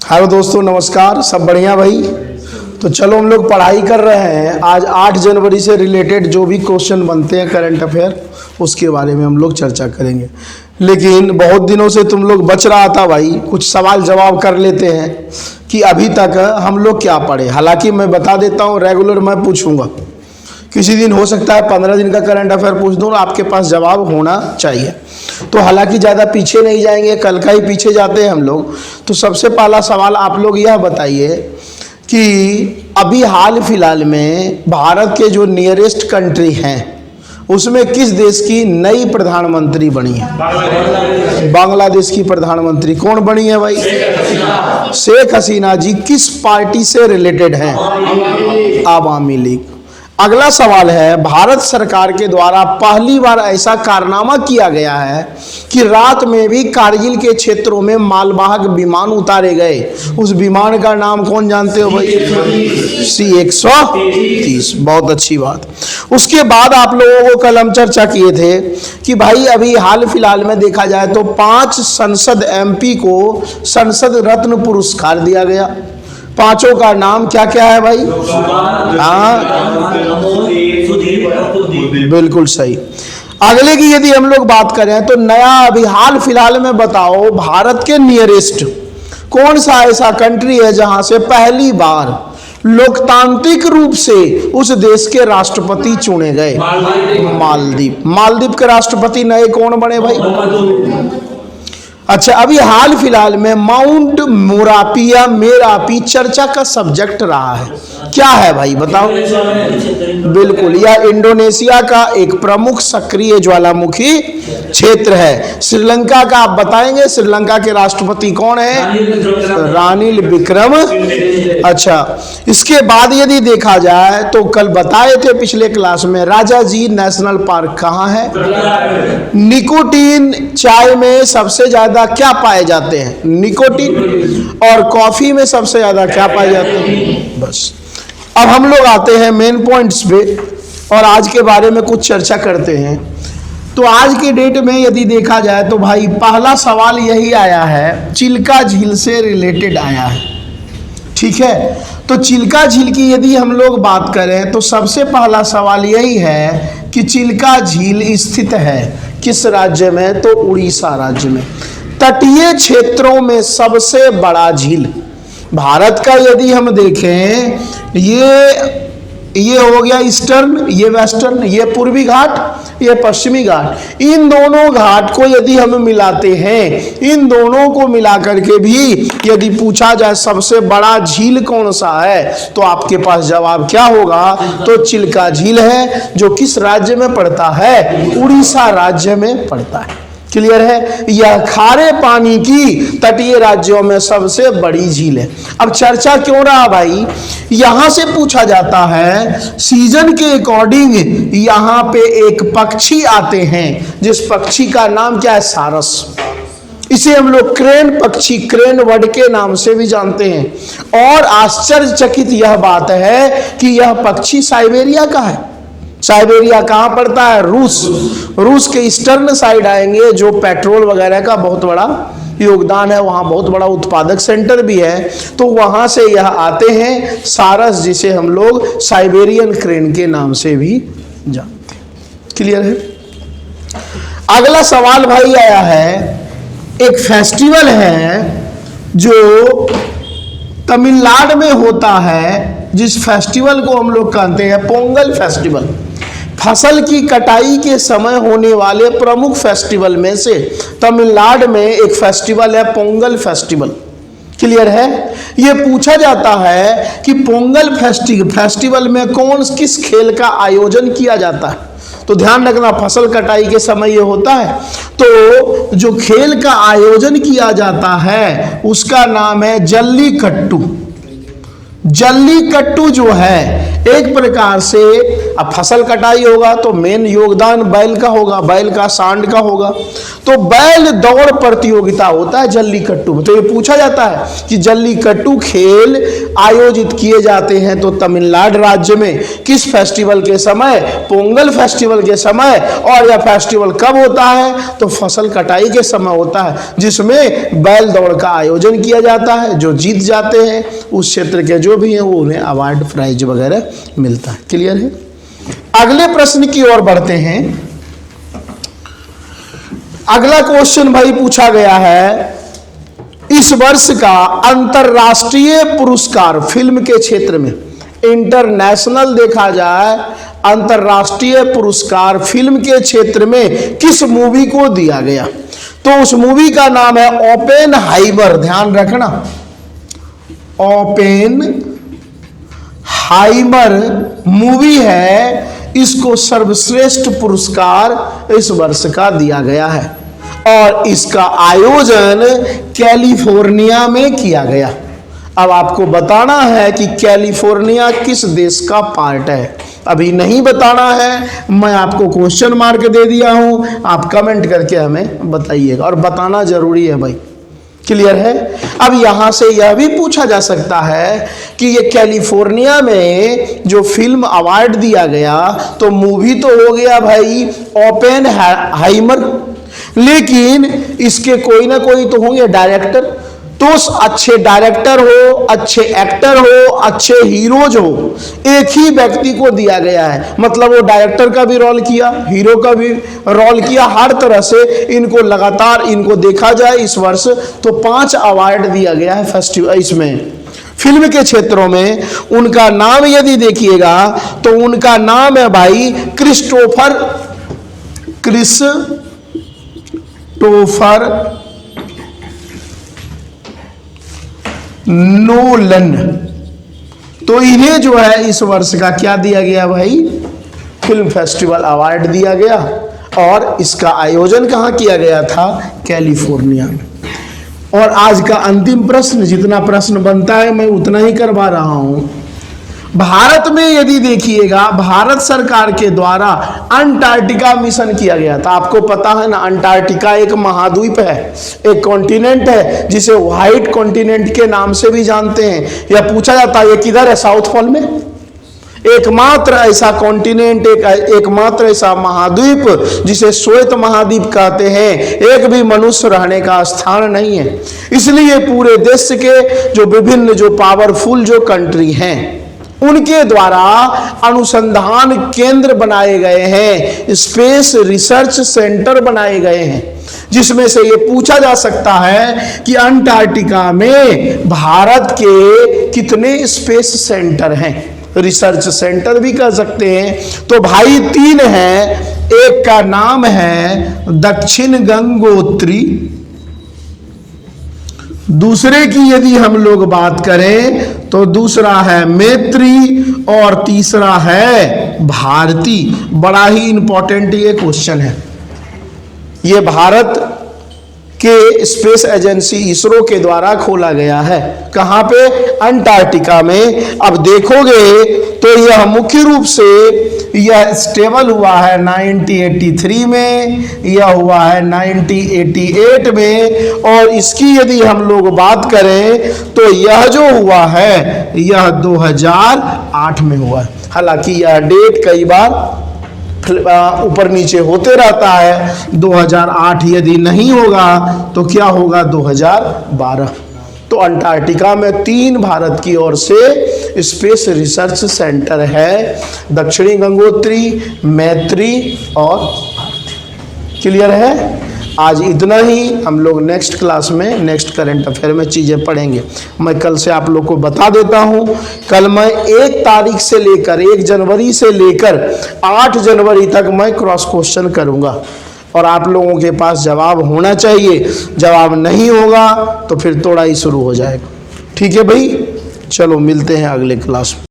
Hello दोस्तों, नमस्कार। सब बढ़िया भाई? तो चलो हम लोग पढ़ाई कर रहे हैं। आज 8 जनवरी से रिलेटेड जो भी क्वेश्चन बनते हैं करंट अफेयर, उसके बारे में हम लोग चर्चा करेंगे। लेकिन बहुत दिनों से तुम लोग बच रहा था भाई, कुछ सवाल जवाब कर लेते हैं कि अभी तक हम लोग क्या पढ़े। हालांकि मैं बता देता हूँ, रेगुलर मैं पूछूंगा। किसी दिन हो सकता है 15 दिन का करंट अफेयर पूछ दूँ, आपके पास जवाब होना चाहिए। तो हालांकि ज़्यादा पीछे नहीं जाएंगे, कल का ही पीछे जाते हैं हम लोग। तो सबसे पहला सवाल आप लोग यह बताइए कि अभी हाल फिलहाल में भारत के जो नियरेस्ट कंट्री हैं उसमें किस देश की नई प्रधानमंत्री बनी है? बांग्लादेश की प्रधानमंत्री कौन बनी है भाई? शेख हसीना जी किस पार्टी से रिलेटेड हैं? आवामी लीग। अगला सवाल है, भारत सरकार के द्वारा पहली बार ऐसा कारनामा किया गया है कि रात में भी कारगिल के क्षेत्रों में मालवाहक विमान उतारे गए। उस विमान का नाम कौन जानते हो भाई? C-130। बहुत अच्छी बात। उसके बाद आप लोगों को कल हम चर्चा किए थे कि भाई अभी हाल फिलहाल में देखा जाए तो 5 संसद MP को संसद रत्न पुरस्कार दिया गया। पांचों का नाम क्या क्या है भाई? हाँ, बिल्कुल सही। अगले की यदि हम लोग बात करें तो नया अभी हाल फिलहाल में बताओ, भारत के नियरेस्ट कौन सा ऐसा कंट्री है जहां से पहली बार लोकतांत्रिक रूप से उस देश के राष्ट्रपति चुने गए? मालदीव। मालदीव के राष्ट्रपति नए कौन बने भाई? अच्छा, अभी हाल फिलहाल में माउंट मोरापी या मेरापी चर्चा का सब्जेक्ट रहा है। क्या है भाई बताओ? बिल्कुल, यह इंडोनेशिया का एक प्रमुख सक्रिय ज्वालामुखी क्षेत्र है। श्रीलंका का आप बताएंगे, श्रीलंका के राष्ट्रपति कौन है? रानिल विक्रम। अच्छा, इसके बाद यदि देखा जाए तो कल बताए थे पिछले क्लास में, राजाजी नेशनल पार्क कहाँ है? निकोटीन चाय में सबसे ज्यादा क्या पाए जाते हैं? निकोटीन। और कॉफी में सबसे ज्यादा क्या पाए जाते हैं? बस। अब हम लोग आते हैं मेन पॉइंट्स पे और आज के बारे में कुछ चर्चा करते हैं। तो आज के डेट में यदि देखा जाए तो भाई पहला सवाल यही आया है, चिल्का झील से रिलेटेड आया है। ठीक है, तो चिल्का झील की यदि हम लोग बात करें तो सबसे पहला सवाल यही है कि चिल्का झील स्थित है किस राज्य में? तो उड़ीसा राज्य में। तटीय क्षेत्रों में सबसे बड़ा झील भारत का यदि हम देखें, ये हो गया ईस्टर्न, ये वेस्टर्न, ये पूर्वी घाट, ये पश्चिमी घाट। इन दोनों घाट को यदि हम मिलाते हैं, इन दोनों को मिलाकर के भी यदि पूछा जाए सबसे बड़ा झील कौन सा है, तो आपके पास जवाब क्या होगा? तो चिल्का झील है, जो किस राज्य में पड़ता है? उड़ीसा राज्य में पड़ता है। क्लियर है? यह खारे पानी की तटीय राज्यों में सबसे बड़ी झील है। अब चर्चा क्यों रहा भाई? यहां से पूछा जाता है, सीजन के अकॉर्डिंग यहां पे एक पक्षी आते हैं जिस पक्षी का नाम क्या है? सारस। इसे हम लोग क्रेन पक्षी, क्रेन वर्ड के नाम से भी जानते हैं। और आश्चर्यचकित यह बात है कि यह पक्षी साइबेरिया का है। साइबेरिया कहाँ पड़ता है? रूस के ईस्टर्न साइड आएंगे, जो पेट्रोल वगैरह का बहुत बड़ा योगदान है, वहाँ बहुत बड़ा उत्पादक सेंटर भी है। तो वहाँ से यह आते हैं सारस, जिसे हम लोग साइबेरियन क्रेन के नाम से भी जानते हैं। क्लियर है? अगला सवाल भाई आया है, एक फेस्टिवल है जो तमिलनाडु में होता है, जिस फेस्टिवल को हम लोग कहते हैं पोंगल फेस्टिवल। फसल की कटाई के समय होने वाले प्रमुख फेस्टिवल में से तमिलनाडु में एक फेस्टिवल है पोंगल फेस्टिवल। क्लियर है? ये पूछा जाता है कि पोंगल फेस्टिवल में किस खेल का आयोजन किया जाता है? तो ध्यान रखना, फसल कटाई के समय ये होता है। तो जो खेल का आयोजन किया जाता है उसका नाम है जल्लीकट्टू। जल्लीकट्टू जो है एक प्रकार से, अब फसल कटाई होगा तो मेन योगदान बैल का होगा, बैल का सांड का होगा, तो बैल दौड़ प्रतियोगिता होता है जल्लीकट्टू में। तो ये पूछा जाता है कि जल्लीकट्टू खेल आयोजित किए जाते हैं तो तमिलनाडु राज्य में किस फेस्टिवल के समय, पोंगल फेस्टिवल के समय, और यह फेस्टिवल कब होता है तो फसल कटाई के समय होता है, जिसमें बैल दौड़ का आयोजन किया जाता है। जो जीत जाते हैं उस क्षेत्र के जो भी हैं वो उन्हें अवार्ड प्राइज वगैरह मिलता है। क्लियर है? अगले प्रश्न की ओर बढ़ते हैं। अगला क्वेश्चन भाई पूछा गया है, इस वर्ष का अंतरराष्ट्रीय पुरस्कार फिल्म के क्षेत्र में, इंटरनेशनल देखा जाए, अंतरराष्ट्रीय पुरस्कार फिल्म के क्षेत्र में किस मूवी को दिया गया? तो उस मूवी का नाम है ओपेनहाइमर। ध्यान रखना, ओपेनहाइमर मूवी है, इसको सर्वश्रेष्ठ पुरस्कार इस वर्ष का दिया गया है और इसका आयोजन कैलिफोर्निया में किया गया। अब आपको बताना है कि कैलिफोर्निया किस देश का पार्ट है। अभी नहीं बताना है, मैं आपको क्वेश्चन मार्क दे दिया हूं, आप कमेंट करके हमें बताइएगा, और बताना जरूरी है भाई। क्लियर है? अब यहां से यह भी पूछा जा सकता है कि ये कैलिफोर्निया में जो फिल्म अवार्ड दिया गया, तो मूवी तो हो गया भाई ओपेनहाइमर, लेकिन इसके कोई ना कोई तो होंगे डायरेक्टर। तो अच्छे डायरेक्टर हो, अच्छे एक्टर हो, अच्छे हीरोज हो, एक ही व्यक्ति को दिया गया है। मतलब वो डायरेक्टर का भी रोल किया, हीरो का भी रोल किया, हर तरह से इनको लगातार इनको देखा जाए इस वर्ष तो 5 अवार्ड दिया गया है फेस्टिवल इसमें फिल्म के क्षेत्रों में। उनका नाम यदि देखिएगा तो उनका नाम है भाई क्रिस्टोफर नोलन। तो इन्हें जो है इस वर्ष का क्या दिया गया भाई? फिल्म फेस्टिवल अवार्ड दिया गया, और इसका आयोजन कहाँ किया गया था? कैलिफोर्निया में। और आज का अंतिम प्रश्न, जितना प्रश्न बनता है मैं उतना ही करवा रहा हूं। भारत में यदि देखिएगा, भारत सरकार के द्वारा अंटार्कटिका मिशन किया गया था। आपको पता है ना, अंटार्कटिका एक महाद्वीप है, एक कॉन्टिनेंट है, जिसे व्हाइट कॉन्टिनेंट के नाम से भी जानते हैं। यह पूछा जाता है ये किधर है? साउथ पोल में। एकमात्र ऐसा कॉन्टिनेंट, एकमात्र ऐसा महाद्वीप जिसे श्वेत महाद्वीप कहते हैं, एक भी मनुष्य रहने का स्थान नहीं है। इसलिए पूरे देश के जो विभिन्न जो पावरफुल जो कंट्री हैं उनके द्वारा अनुसंधान केंद्र बनाए गए हैं, स्पेस रिसर्च सेंटर बनाए गए हैं, जिसमें से ये पूछा जा सकता है कि अंटार्कटिका में भारत के कितने स्पेस सेंटर हैं, रिसर्च सेंटर भी कह सकते हैं। तो भाई 3 हैं। एक का नाम है दक्षिण गंगोत्री, दूसरे की यदि हम लोग बात करें तो दूसरा है मैत्री, और तीसरा है भारती। बड़ा ही इंपॉर्टेंट ये क्वेश्चन है। ये भारत के स्पेस एजेंसी इसरो के द्वारा खोला गया है। कहाँ पे? अंटार्कटिका में। अब देखोगे तो यह मुख्य रूप से यह स्टेबल हुआ है 1983 में, यह हुआ है 1988 में, और इसकी यदि हम लोग बात करें तो यह जो हुआ है यह 2008 में हुआ है। हालांकि यह डेट कई बार ऊपर नीचे होते रहता है। 2008 यदि नहीं होगा तो क्या होगा? 2012। तो अंटार्कटिका में 3 भारत की ओर से स्पेस रिसर्च सेंटर है, दक्षिणी गंगोत्री, मैत्री और भारती। क्लियर है? आज इतना ही। हम लोग नेक्स्ट क्लास में नेक्स्ट करंट अफेयर में चीज़ें पढ़ेंगे। मैं कल से आप लोग को बता देता हूं, कल मैं 1 तारीख से लेकर 1 जनवरी से लेकर 8 जनवरी तक मैं क्रॉस क्वेश्चन करूंगा, और आप लोगों के पास जवाब होना चाहिए। जवाब नहीं होगा तो फिर तोड़ाई शुरू हो जाएगा। ठीक है भाई? चलो मिलते हैं अगले क्लास में।